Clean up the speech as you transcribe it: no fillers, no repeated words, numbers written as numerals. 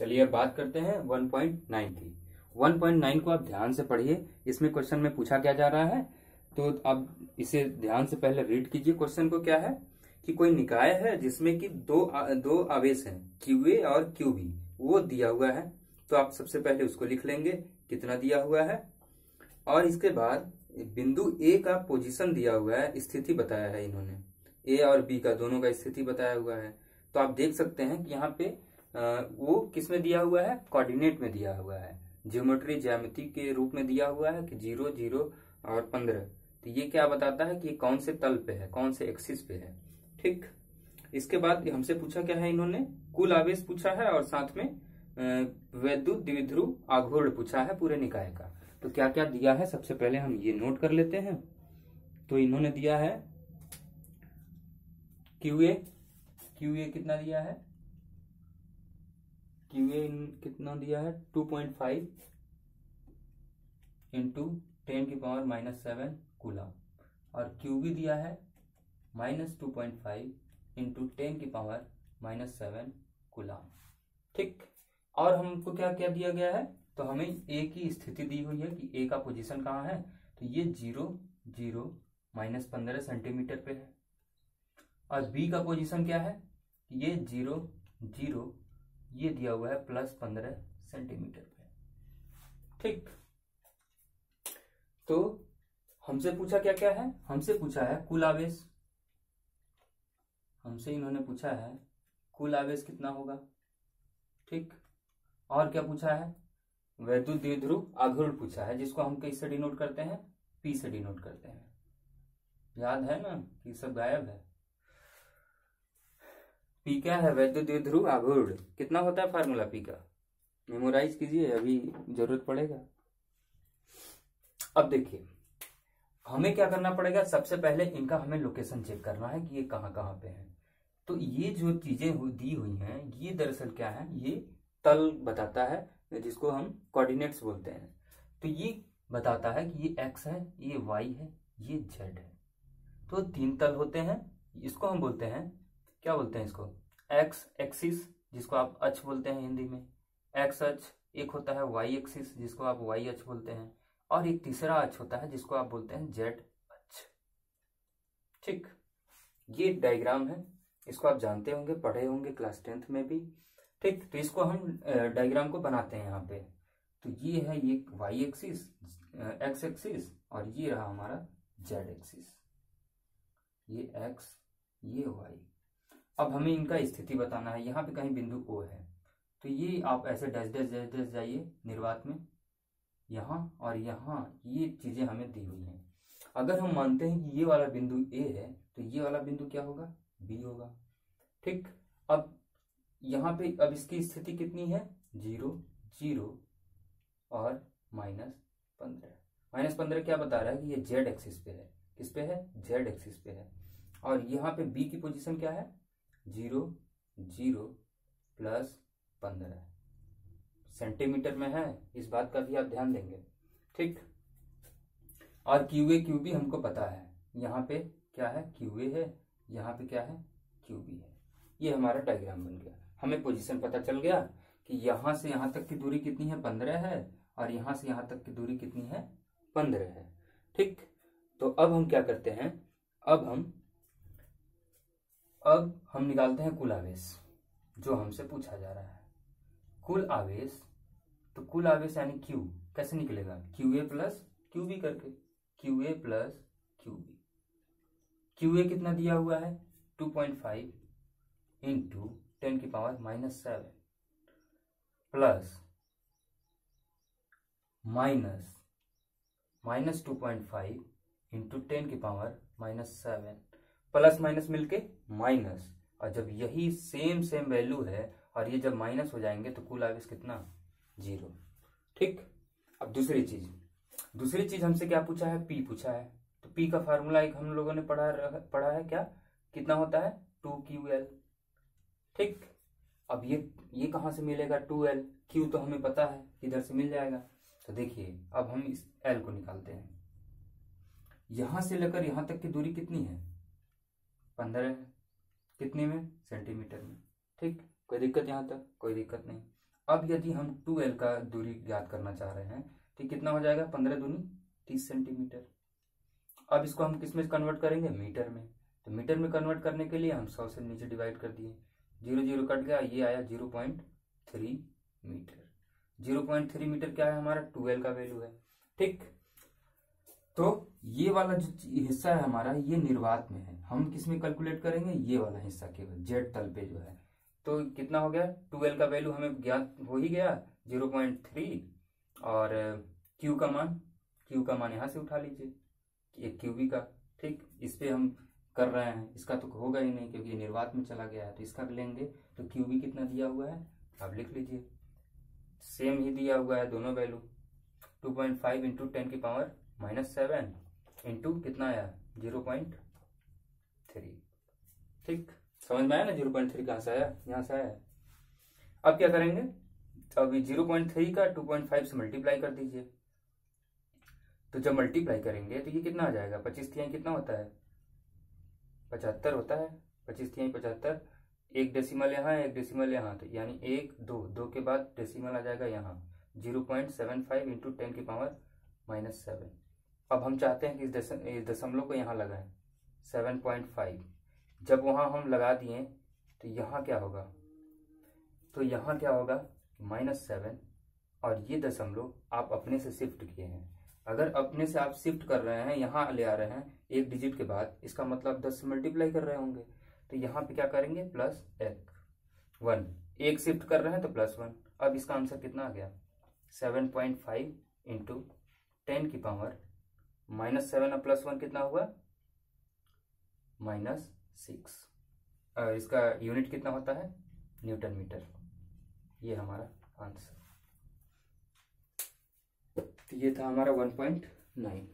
चलिए अब बात करते हैं 1.9 की। 1.9 को आप ध्यान से पढ़िए, इसमें क्वेश्चन में पूछा क्या जा रहा है। तो अब इसे ध्यान से पहले रीड कीजिए। क्वेश्चन को क्या है कि कोई निकाय है जिसमें कि दो आवेश हैं QA और QB, वो दिया हुआ है। तो आप सबसे पहले उसको लिख लेंगे कितना दिया हुआ है, और इसके बाद बिंदु A का पोजीशन दिया हुआ है, स्थिति बताया है इन्होंने। A और B का दोनों का स्थिति बताया हुआ है। तो आप देख सकते हैं कि यहाँ पे वो किस में दिया हुआ है, कोऑर्डिनेट में दिया हुआ है, ज्यामिति के रूप में दिया हुआ है कि 0, 0 और 15। तो ये क्या बताता है कि ये कौन से तल पे है, कौन से एक्सिस पे है। ठीक, इसके बाद हमसे पूछा क्या है, इन्होंने कुल आवेश पूछा है और साथ में वैद्युत द्विध्रुव आघूर्ण पूछा है पूरे निकाय का। तो क्या क्या दिया है सबसे पहले हम ये नोट कर लेते हैं। तो इन्होंने दिया है QA कितना दिया है, QA कितना दिया है 2.5 इंटू 10⁻⁻7 कूलम, और QB दिया है -2.5 इंटू 10⁻⁻7 कूलम। ठीक, और हमको क्या क्या दिया गया है, तो हमें A की स्थिति दी हुई है कि A का पोजीशन कहाँ है। तो ये 0, 0, -15 सेंटीमीटर पे है, और B का पोजीशन क्या है, ये 0, 0, ये दिया हुआ है +15 सेंटीमीटर पे। ठीक, तो हमसे पूछा क्या क्या है, हमसे पूछा है कुल आवेश, हमसे इन्होंने पूछा है कुल आवेश कितना होगा। ठीक, और क्या पूछा है, वैद्युत द्विध्रुव आघूर्ण पूछा है, जिसको हम किससे डिनोट करते हैं, P से डिनोट करते हैं। याद है ना कि सब गायब है। P क्या है, वैद्युत द्विध्रुव आघूर्ण। कितना होता है फार्मूला P का, मेमोराइज कीजिए, अभी जरूरत पड़ेगा। अब देखिए हमें क्या करना पड़ेगा, सबसे पहले इनका हमें लोकेशन चेक करना है कि ये कहाँ कहाँ पे है। तो ये जो चीजें दी हुई हैं, ये दरअसल क्या है, ये तल बताता है, जिसको हम कोऑर्डिनेट्स बोलते हैं। तो ये बताता है कि ये x है, ये y है, ये z है। तो 3 तल होते हैं, इसको हम बोलते हैं, क्या बोलते हैं इसको, x एक्सिस, जिसको आप अक्ष बोलते हैं हिंदी में, x अक्ष। एक होता है y एक्सिस, जिसको आप y अक्ष बोलते हैं, और एक तीसरा अक्ष होता है जिसको आप बोलते हैं z अक्ष। ठीक, ये डायग्राम है, इसको आप जानते होंगे, पढ़े होंगे क्लास 10th में भी। ठीक, तो इसको हम डायग्राम को बनाते हैं यहाँ पे। तो ये है ये y एक्सिस, x एक्सिस, और ये रहा हमारा z एक्सिस, ये x, ये y। अब हमें इनका स्थिति बताना है। यहाँ पे कहीं बिंदु O है, तो ये आप ऐसे डैश डैश डैश डैश जाइए निर्वात में, यहाँ और यहाँ, ये चीजें हमें दी हुई हैं। अगर हम मानते हैं कि ये वाला बिंदु A है, तो ये वाला बिंदु क्या होगा, B होगा। ठीक, अब यहाँ पे अब इसकी स्थिति कितनी है, 0, 0 और -15। -15 क्या बता रहा है कि ये z एक्सिस पे है। किस पे है, z एक्सिस पे है। और यहाँ पे B की पोजीशन क्या है, 0, 0 +15 सेंटीमीटर में है, इस बात का भी आप ध्यान देंगे। ठीक, और QA QB हमको पता है, यहाँ पे क्या है, QA है, यहाँ पे क्या है, QB है। ये हमारा डायग्राम बन गया, हमें पोजीशन पता चल गया कि यहाँ से यहाँ तक की दूरी कितनी है, 15 है, और यहाँ से यहाँ तक की दूरी कितनी है, 15 है। ठीक, तो अब हम क्या करते हैं, अब हम निकालते हैं कुल आवेश, जो हमसे पूछा जा रहा है। कुल आवेश, तो कुल आवेश यानी Q कैसे निकलेगा, QA प्लस QB करके, QA प्लस QB। QA कितना दिया हुआ है, 2.5 into 10⁻⁻7 plus minus 2.5 into 10⁻⁻7, plus minus मिलके माइनस, और जब यही सेम वैल्यू है और ये जब माइनस हो जाएंगे तो कुल आवेश कितना, 0। ठीक, अब दूसरी चीज हमसे क्या पूछा है, P पूछा है। तो P का फार्मूला एक हम लोगों ने पढ़ा है क्या, कितना होता है, 2QL। ठीक, अब ये कहां से मिलेगा 2L, Q तो हमें पता है इधर से मिल जाएगा। तो देखिए अब हम इस L को निकालते हैं। यहां से लेकर यहां तक की दूरी कितनी है, 15 है। कितने में, सेंटीमीटर में। ठीक, कोई दिक्कत यहाँ तक, कोई दिक्कत नहीं। अब यदि हम 2L का दूरी ज्ञात करना चाह रहे हैं तो कितना हो जाएगा, 15 दूनी 30 सेंटीमीटर। अब इसको हम किस में कन्वर्ट करेंगे, मीटर में। तो मीटर में कन्वर्ट करने के लिए हम 100 से नीचे डिवाइड कर दिए, 0 0 कट गया, ये आया 0.3 मीटर। 0.3 मीटर क्या है हमारा, 2L का वैल्यू है। ठीक, तो ये वाला जो हिस्सा है हमारा, ये निर्वात में है। हम किस में कैलकुलेट करेंगे, ये वाला हिस्सा केवल जेड तल पे जो है। तो कितना हो गया, 2L का वैल्यू हमें ज्ञात हो ही गया 0.3, और Q का मान यहाँ से उठा लीजिए, ये QV का। ठीक, इस पे हम कर रहे हैं, इसका तो होगा ही नहीं क्योंकि निर्वात में चला गया है, तो इसका लेंगे। तो QV कितना दिया हुआ है, आप लिख लीजिए, सेम ही दिया हुआ है दोनों वैल्यू। 2.5 इंटू 10 की पावर -7 इंटू कितना आया, 0.3। ठीक, समझ में आया ना, 0.3 कहाँ से आया, यहाँ से आया। अब क्या करेंगे, अभी 0.3 का 2.5 से मल्टीप्लाई कर दीजिए। तो जब मल्टीप्लाई करेंगे तो ये कितना आ जाएगा, 25 तिहाई कितना होता है, 75 होता है। 25 तिहाई 75, एक डेसिमल यहाँ है, एक डेसिमल यहाँ, तो यानी 1 2 2 के बाद डेसिमल आ जाएगा यहाँ 0.75 इंटू 10 की पावर -7। अब हम चाहते हैं कि इस दशमलव को यहाँ लगाएं, 7.5। जब वहाँ हम लगा दिए तो यहाँ क्या होगा, तो यहाँ क्या होगा, -7, और ये दशमलव आप अपने से शिफ्ट किए हैं। अगर अपने से आप शिफ्ट कर रहे हैं, यहाँ ले आ रहे हैं एक डिजिट के बाद, इसका मतलब 10 से मल्टीप्लाई कर रहे होंगे। तो यहाँ पे क्या करेंगे, +1, एक शिफ्ट कर रहे हैं तो +1। अब इसका आंसर कितना आ गया, 7.5 इंटू 10 की पावर -7 और +1 कितना हुआ, -6। इसका यूनिट कितना होता है, न्यूटन मीटर। ये हमारा आंसर। तो ये था हमारा 1.9।